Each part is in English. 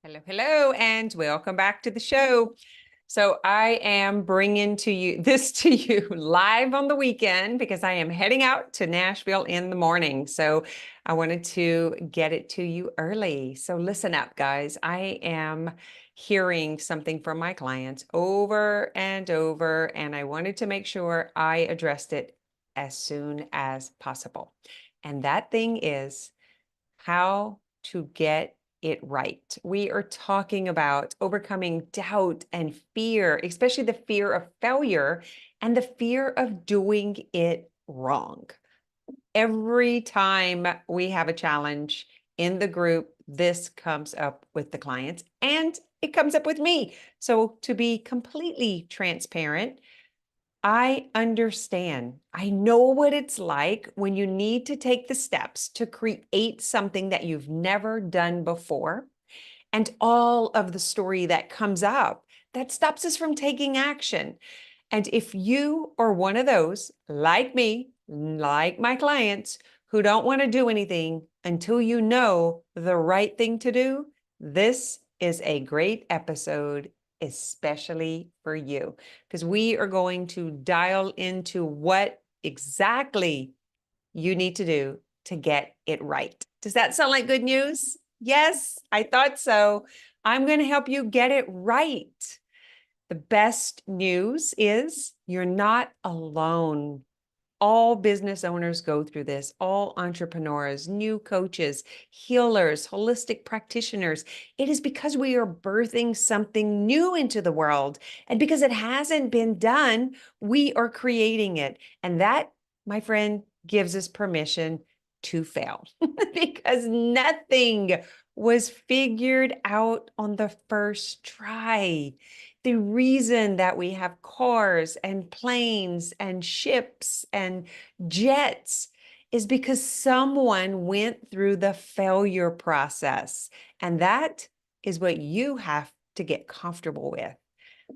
Hello, hello, and welcome back to the show. So I am bringing to you live on the weekend because I am heading out to Nashville in the morning. So I wanted to get it to you early. So listen up, guys. I am hearing something from my clients over and over, and I wanted to make sure I addressed it as soon as possible. And that thing is how to get it right. We are talking about overcoming doubt and fear, especially the fear of failure and the fear of doing it wrong. Every time we have a challenge in the group, this comes up with the clients and it comes up with me. So, to be completely transparent, I understand. I know what it's like when you need to take the steps to create something that you've never done before, and all of the story that comes up that stops us from taking action. And if you are one of those, like me, like my clients, who don't want to do anything until you know the right thing to do, this is a great episode, especially for you, because we are going to dial into what exactly you need to do to get it right. Does that sound like good news? Yes, I thought so. I'm going to help you get it right. The best news is you're not alone. All business owners go through this, all entrepreneurs, new coaches, healers, holistic practitioners. It is because we are birthing something new into the world. And because it hasn't been done, we are creating it. And that, my friend, gives us permission to fail because nothing was figured out on the first try. The reason that we have cars and planes and ships and jets is because someone went through the failure process. And that is what you have to get comfortable with.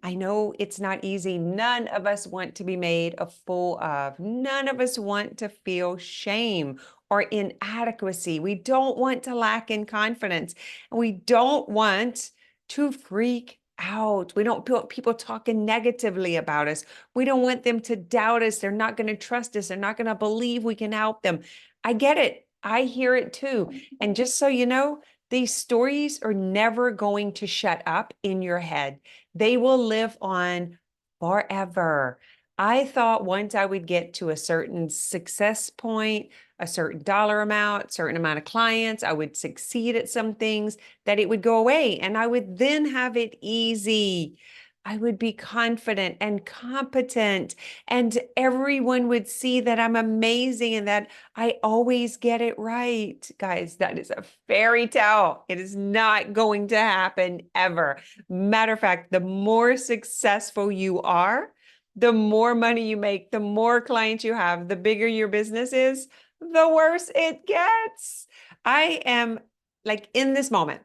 I know it's not easy. None of us want to be made a fool of. None of us want to feel shame or inadequacy. We don't want to lack in confidence. And we don't want to freak out. We don't want people talking negatively about us. We don't want them to doubt us. They're not going to trust us. They're not going to believe we can help them. I get it. I hear it too. And just so you know, these stories are never going to shut up in your head. They will live on forever. I thought once I would get to a certain success point, a certain dollar amount, certain amount of clients, I would succeed at some things, that it would go away and I would then have it easy. I would be confident and competent, and everyone would see that I'm amazing and that I always get it right. Guys, that is a fairy tale. It is not going to happen ever. Matter of fact, the more successful you are, the more money you make, the more clients you have, the bigger your business is, the worse it gets. I am like in this moment,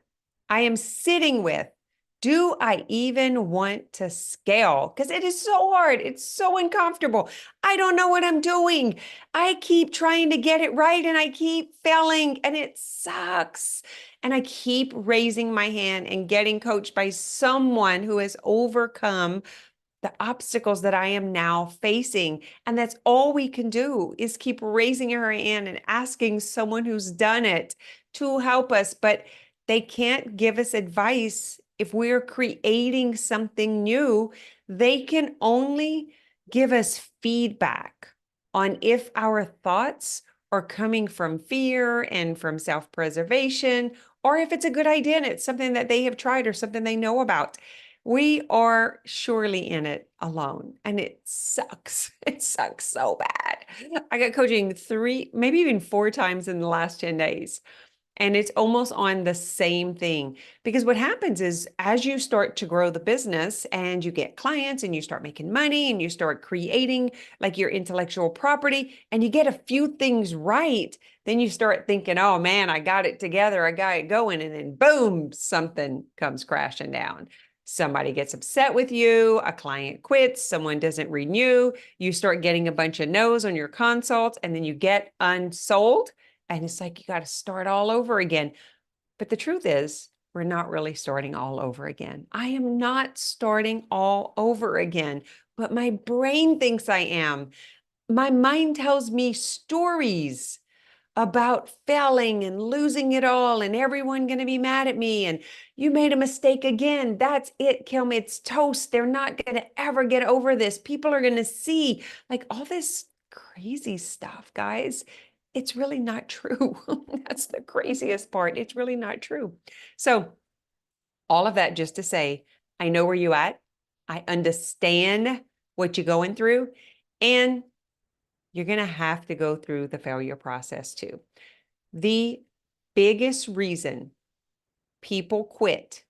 I am sitting with, do I even want to scale? Because it is so hard. It's so uncomfortable. I don't know what I'm doing. I keep trying to get it right and I keep failing and it sucks. And I keep raising my hand and getting coached by someone who has overcome the obstacles that I am now facing. And that's all we can do is keep raising her hand and asking someone who's done it to help us. But they can't give us advice if we're creating something new. They can only give us feedback on if our thoughts are coming from fear and from self-preservation, or if it's a good idea and it's something that they have tried or something they know about. We are surely in it alone, and it sucks. It sucks so bad. I got coaching 3, maybe even 4 times in the last 10 days. And it's almost on the same thing. Because what happens is as you start to grow the business and you get clients and you start making money and you start creating like your intellectual property and you get a few things right, then you start thinking, oh man, I got it together. I got it going. And then boom, something comes crashing down. Somebody gets upset with you, a client quits, someone doesn't renew, you start getting a bunch of no's on your consults, and then you get unsold. And it's like you got to start all over again. But the truth is, we're not really starting all over again. I am not starting all over again, but my brain thinks I am. My mind tells me stories about failing and losing it all and everyone going to be mad at me and you made a mistake again. That's it, Kim. It's toast. They're not going to ever get over this. People are going to see like all this crazy stuff, guys. It's really not true. That's the craziest part. It's really not true. So all of that just to say, I know where you at. I understand what you're going through, and you're going to have to go through the failure process too. The biggest reason people quit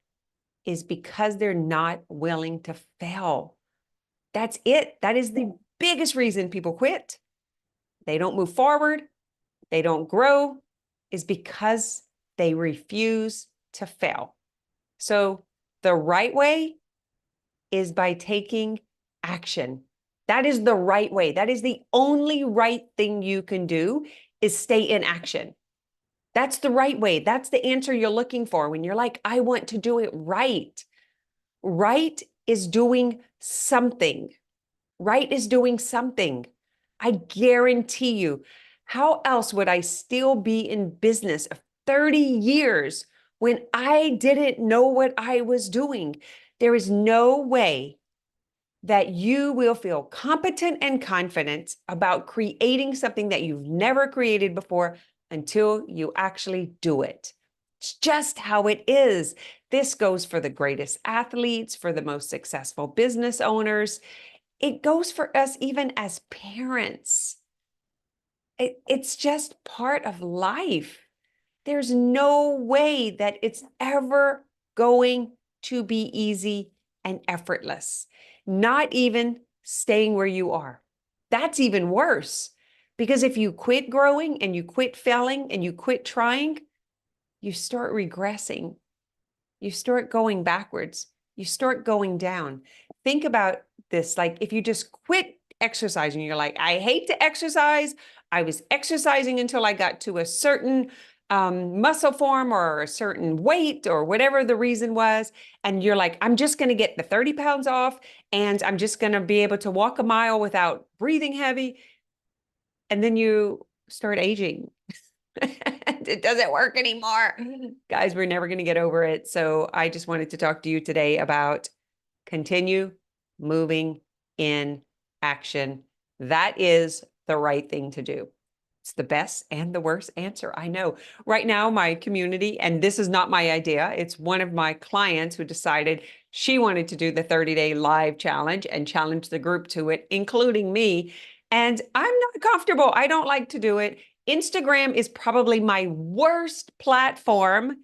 is because they're not willing to fail. That's it. That is the biggest reason people quit. They don't move forward. They don't grow, is because they refuse to fail. So the right way is by taking action. That is the right way. That is the only right thing you can do, is stay in action. That's the right way. That's the answer you're looking for when you're like, I want to do it right. Right is doing something. Right is doing something. I guarantee you, how else would I still be in business of 30 years when I didn't know what I was doing? There is no way that you will feel competent and confident about creating something that you've never created before until you actually do it. It's just how it is. This goes for the greatest athletes, for the most successful business owners. It goes for us even as parents. It's just part of life. There's no way that it's ever going to be easy and effortless. Not even staying where you are. That's even worse. Because if you quit growing and you quit failing and you quit trying, you start regressing. You start going backwards. You start going down. Think about this. Like if you just quit exercising, you're like, I hate to exercise. I was exercising until I got to a certain muscle form or a certain weight or whatever the reason was. And you're like, I'm just going to get the 30 pounds off and I'm just going to be able to walk a mile without breathing heavy. And then you start aging. And it doesn't work anymore. Guys, we're never going to get over it. So I just wanted to talk to you today about continue moving in action. That is the right thing to do. It's the best and the worst answer. I know. Right now, my community, and this is not my idea, it's one of my clients who decided she wanted to do the 30-day live challenge and challenge the group to it, including me. And I'm not comfortable. I don't like to do it. Instagram is probably my worst platform.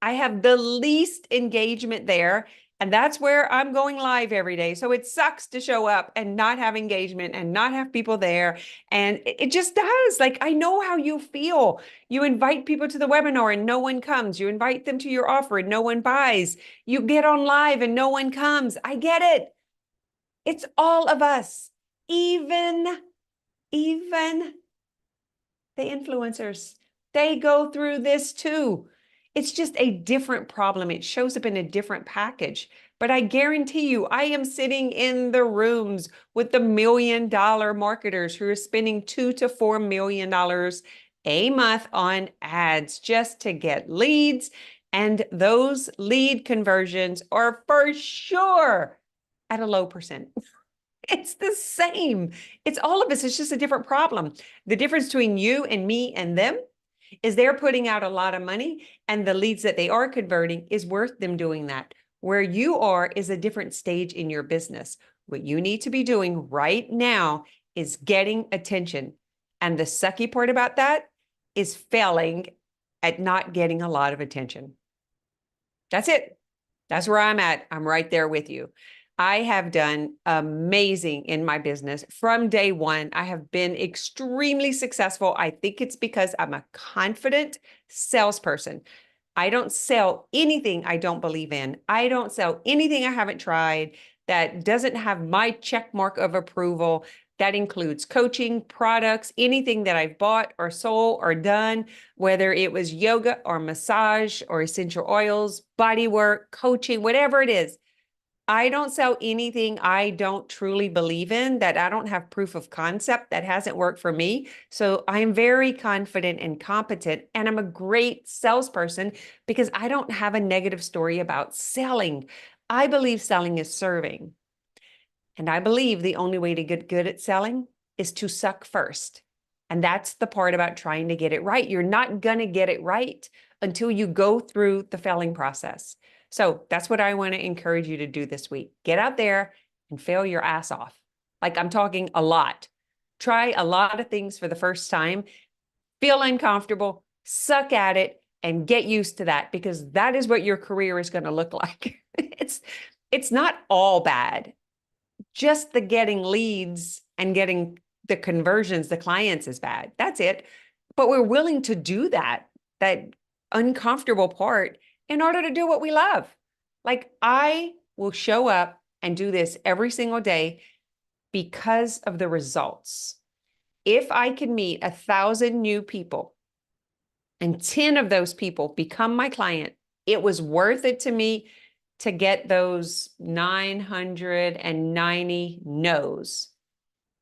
I have the least engagement there. And that's where I'm going live every day. So it sucks to show up and not have engagement and not have people there. And it just does. Like, I know how you feel. You invite people to the webinar and no one comes. You invite them to your offer and no one buys. You get on live and no one comes. I get it. It's all of us. Even the influencers, they go through this too. It's just a different problem. It shows up in a different package. But I guarantee you, I am sitting in the rooms with the $1 million marketers who are spending $2 to $4 million a month on ads just to get leads. And those lead conversions are for sure at a low percent. It's the same. It's all of us. It's just a different problem. The difference between you and me and them is they're putting out a lot of money and the leads that they are converting is worth them doing that. Where you are is a different stage in your business. What you need to be doing right now is getting attention. And the sucky part about that is failing at not getting a lot of attention. That's it. That's where I'm at. I'm right there with you. I have done amazing in my business from day one. I have been extremely successful. I think it's because I'm a confident salesperson. I don't sell anything I don't believe in. I don't sell anything I haven't tried that doesn't have my check mark of approval. That includes coaching, products, anything that I've bought or sold or done, whether it was yoga or massage or essential oils, body work, coaching, whatever it is. I don't sell anything I don't truly believe in, that I don't have proof of concept, that hasn't worked for me. So I am very confident and competent, and I'm a great salesperson because I don't have a negative story about selling. I believe selling is serving. And I believe the only way to get good at selling is to suck first. And that's the part about trying to get it right. You're not going to get it right until you go through the failing process. So that's what I want to encourage you to do this week. Get out there and fail your ass off. Like, I'm talking a lot. Try a lot of things for the first time. Feel uncomfortable, suck at it, and get used to that, because that is what your career is going to look like. It's not all bad. Just the getting leads and getting the conversions, the clients, is bad. That's it. But we're willing to do that uncomfortable part in order to do what we love. Like, I will show up and do this every single day because of the results. If I can meet 1,000 new people and 10 of those people become my client, it was worth it to me to get those 990 no's.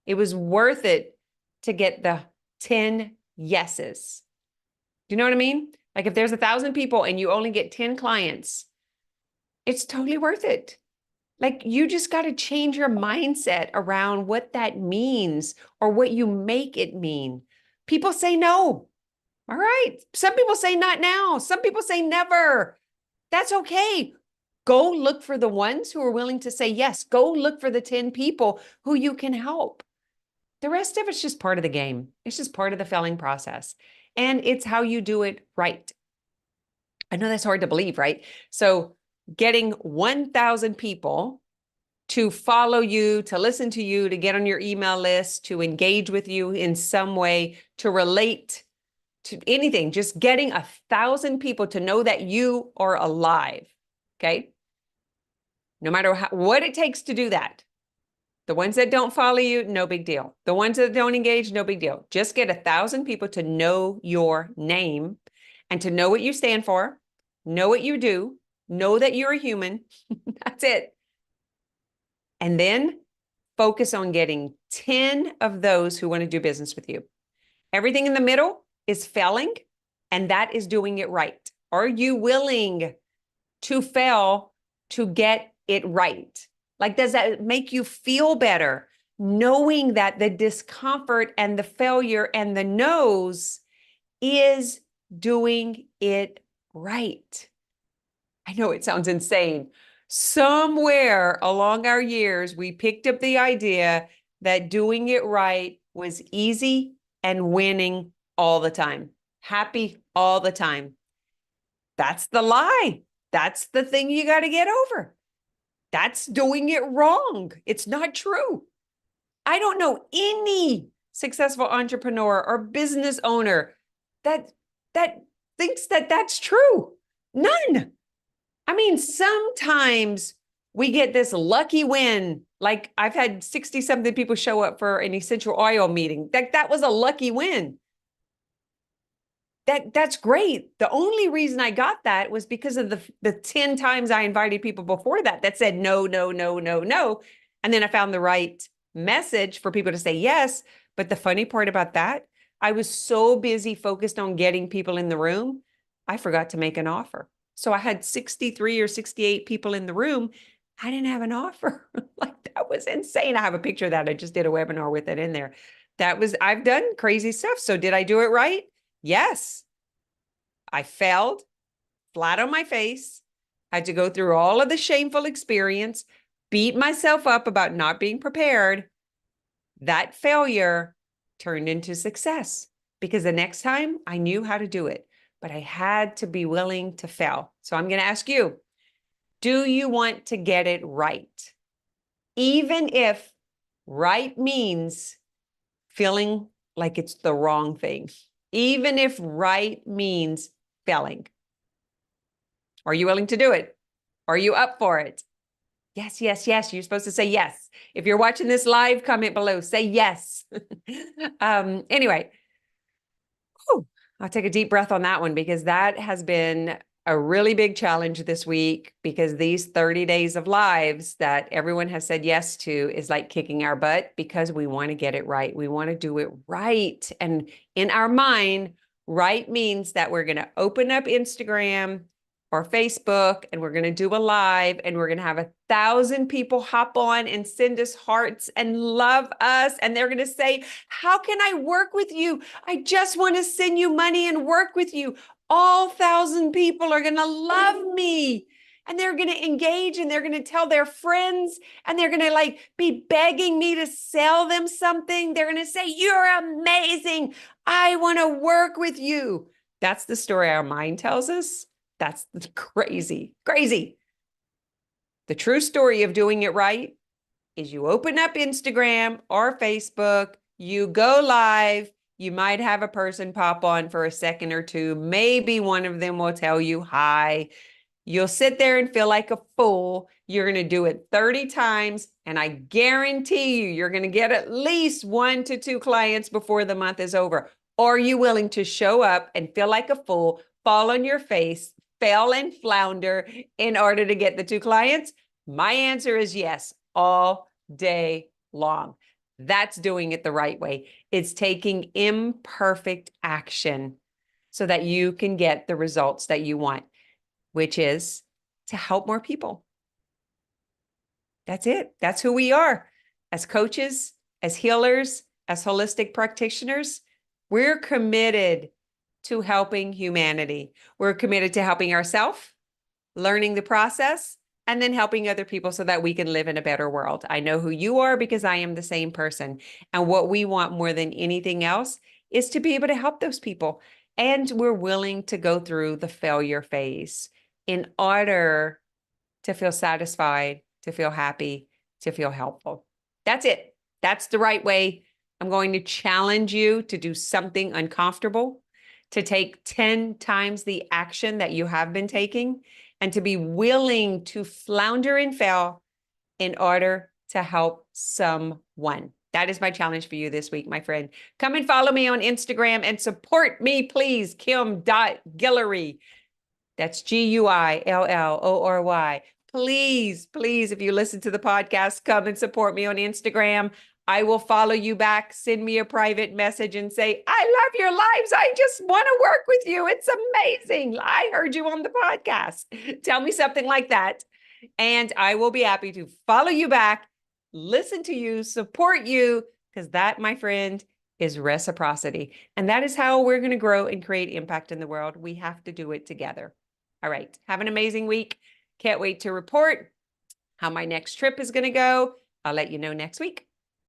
It was worth it to get the 10 yeses. Do you know what I mean? Like, if there's 1,000 people and you only get 10 clients, it's totally worth it. Like, you just got to change your mindset around what that means or what you make it mean. People say no. All right. Some people say not now. Some people say never. That's okay. Go look for the ones who are willing to say yes. Go look for the 10 people who you can help. The rest of it's just part of the game. It's just part of the failing process. And it's how you do it right. I know that's hard to believe, right? So getting 1,000 people to follow you, to listen to you, to get on your email list, to engage with you in some way, to relate to anything, just getting 1,000 people to know that you are alive, okay? No matter what it takes to do that. The ones that don't follow you, no big deal. The ones that don't engage, no big deal. Just get 1,000 people to know your name and to know what you stand for, know what you do, know that you're a human. That's it. And then focus on getting 10 of those who want to do business with you. Everything in the middle is failing, and that is doing it right. Are you willing to fail to get it right? Like, does that make you feel better, knowing that the discomfort and the failure and the no's is doing it right? I know it sounds insane. Somewhere along our years, we picked up the idea that doing it right was easy and winning all the time, happy all the time. That's the lie. That's the thing you got to get over. That's doing it wrong. It's not true. I don't know any successful entrepreneur or business owner that thinks that that's true. None. I mean, sometimes we get this lucky win. Like, I've had 60-something people show up for an essential oil meeting. That was a lucky win. That's great. The only reason I got that was because of the 10 times I invited people before that said no, no, no, no, no. And then I found the right message for people to say yes. But the funny part about that, I was so busy focused on getting people in the room, I forgot to make an offer. So I had 63 or 68 people in the room. I didn't have an offer. Like, that was insane. I have a picture of that. I just did a webinar with it in there. I've done crazy stuff. So did I do it right? Yes. I failed flat on my face, had to go through all of the shameful experience, beat myself up about not being prepared. That failure turned into success because the next time I knew how to do it, but I had to be willing to fail. So I'm going to ask you, do you want to get it right? Even if right means feeling like it's the wrong thing. Even if right means failing. Are you willing to do it? Are you up for it? Yes, yes, yes. You're supposed to say yes. If you're watching this live, comment below. Say yes. Anyway, whew, I'll take a deep breath on that one because that has been a really big challenge this week because these 30 days of lives that everyone has said yes to is like kicking our butt because we want to get it right. We want to do it right. And in our mind, right means that we're going to open up Instagram or Facebook and we're going to do a live and we're going to have 1,000 people hop on and send us hearts and love us. And they're going to say, how can I work with you? I just want to send you money and work with you. All 1,000 people are going to love me and they're going to engage and they're going to tell their friends and they're going to like be begging me to sell them something. They're going to say, you're amazing. I want to work with you. That's the story our mind tells us. That's crazy, crazy. The true story of doing it right is you open up Instagram or Facebook, you go live, you might have a person pop on for a second or two. Maybe one of them will tell you hi. You'll sit there and feel like a fool. You're going to do it 30 times, and I guarantee you're going to get at least 1 to 2 clients before the month is over. Are you willing to show up and feel like a fool, fall on your face, fail and flounder in order to get the 2 clients? My answer is yes, all day long. That's doing it the right way. It's taking imperfect action so that you can get the results that you want, which is to help more people. That's it. That's who we are. As coaches, as healers, as holistic practitioners, we're committed to helping humanity. We're committed to helping ourselves, learning the process, and then helping other people so that we can live in a better world. I know who you are because I am the same person. And what we want more than anything else is to be able to help those people. And we're willing to go through the failure phase in order to feel satisfied, to feel happy, to feel helpful. That's it. That's the right way. I'm going to challenge you to do something uncomfortable, to take 10 times the action that you have been taking, and to be willing to flounder and fail in order to help someone. That is my challenge for you this week, my friend. Come and follow me on Instagram and support me, please. Kim.Guillory. That's Guillory. Please, please, if you listen to the podcast, come and support me on Instagram. I will follow you back. Send me a private message and say, I love your lives. I just want to work with you. It's amazing. I heard you on the podcast. Tell me something like that. And I will be happy to follow you back, listen to you, support you, because that, my friend, is reciprocity. And that is how we're going to grow and create impact in the world. We have to do it together. All right. Have an amazing week. Can't wait to report how my next trip is going to go. I'll let you know next week.